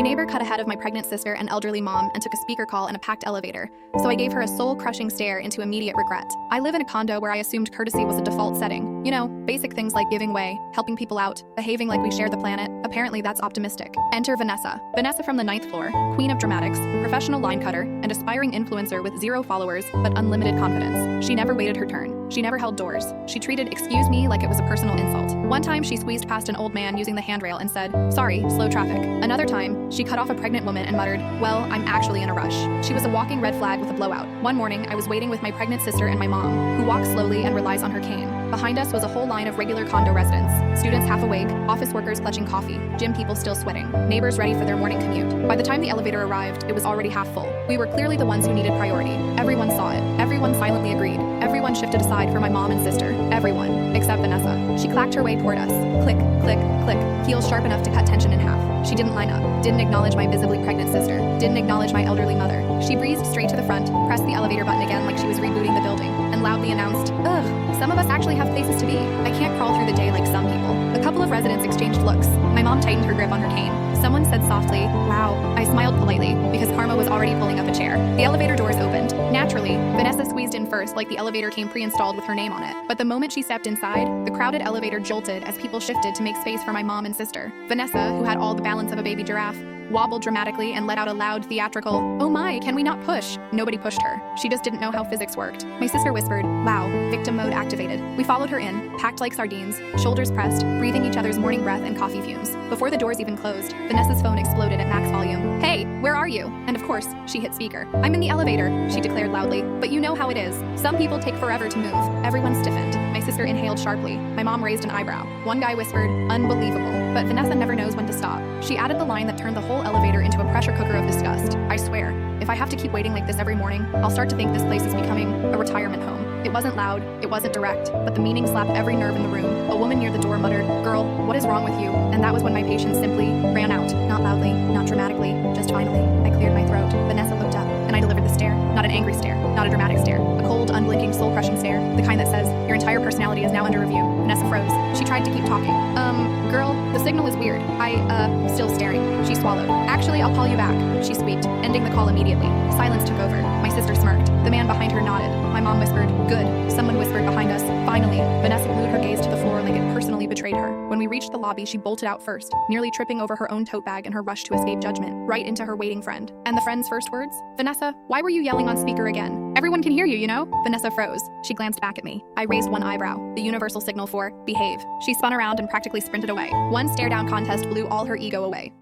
My neighbor cut ahead of my pregnant sister and elderly mom and took a speaker call in a packed elevator, so I gave her a soul-crushing stare into immediate regret. I live in a condo where I assumed courtesy was a default setting. You know, basic things like giving way, helping people out, behaving like we share the planet. Apparently that's optimistic. Enter Vanessa. Vanessa from the 9th floor, queen of dramatics, professional line cutter, and aspiring influencer with 0 followers, but unlimited confidence. She never waited her turn. She never held doors. She treated "excuse me" like it was a personal insult. One time she squeezed past an old man using the handrail and said, "Sorry, slow traffic." Another time, she cut off a pregnant woman and muttered, "Well, I'm actually in a rush." She was a walking red flag with a blowout. One morning, I was waiting with my pregnant sister and my mom, who walks slowly and relies on her cane. Behind us was a whole line of regular condo residents. Students half awake, office workers clutching coffee, gym people still sweating, neighbors ready for their morning commute. By the time the elevator arrived, it was already half full. We were clearly the ones who needed priority. Everyone saw it. Everyone silently agreed. Everyone shifted aside for my mom and sister. Everyone, except Vanessa. She clacked her way toward us. Click, click, click, heels sharp enough to cut tension in half. She didn't line up, didn't acknowledge my visibly pregnant sister, didn't acknowledge my elderly mother. She breezed straight to the front, pressed the elevator button again like she was rebooting the building, and loudly announced, "Ugh, some of us actually have places to be. I can't crawl through the day like some people." A couple of residents exchanged looks. My mom tightened her grip on her cane. Someone said softly, "Wow." I smiled politely, because Karma was already pulling up a chair. The elevator doors opened. Naturally, Vanessa squeezed in first like the elevator came pre-installed with her name on it. But the moment she stepped inside, the crowded elevator jolted as people shifted to make space for my mom and sister. Vanessa, who had all the balance of a baby giraffe, wobbled dramatically and let out a loud, theatrical, "Oh my, can we not push?" Nobody pushed her. She just didn't know how physics worked. My sister whispered, "Wow, victim mode activated." We followed her in, packed like sardines, shoulders pressed, breathing each other's morning breath and coffee fumes. Before the doors even closed, Vanessa's phone exploded at max volume. "Hey, where are you?" And of course, she hit speaker. "I'm in the elevator," she declared loudly. "But you know how it is. Some people take forever to move." Everyone stiffened. My sister inhaled sharply. My mom raised an eyebrow. One guy whispered, "Unbelievable." But Vanessa never knows when to stop. She added the line that turned the whole elevator into a pressure cooker of disgust. "I swear, if I have to keep waiting like this every morning, I'll start to think this place is becoming a retirement home." It wasn't loud, it wasn't direct, but the meaning slapped every nerve in the room. A woman near the door muttered, "Girl, what is wrong with you?" And that was when my patience simply ran out. Not loudly, not dramatically, just finally. I cleared my throat. Vanessa looked up, and I delivered the stare. Not an angry stare, not a dramatic stare. A cold, unblinking, soul-crushing stare. The kind that says, "Your entire personality is now under review." Vanessa froze. She tried to keep talking. Girl, the signal is weird. Still staring. She swallowed. "Actually, I'll call you back," she squeaked, ending the call immediately. Silence took over. My sister smirked. The man behind her nodded. My mom whispered, "Good." Someone whispered behind us, "Finally." Vanessa glued her gaze to the floor like it personally betrayed her. When we reached the lobby, she bolted out first, nearly tripping over her own tote bag in her rush to escape judgment, right into her waiting friend. And the friend's first words? "Vanessa, why were you yelling on speaker again? Everyone can hear you, you know?" Vanessa froze. She glanced back at me. I raised one eyebrow, the universal signal for behave. She spun around and practically sprinted away. One stare-down contest blew all her ego away.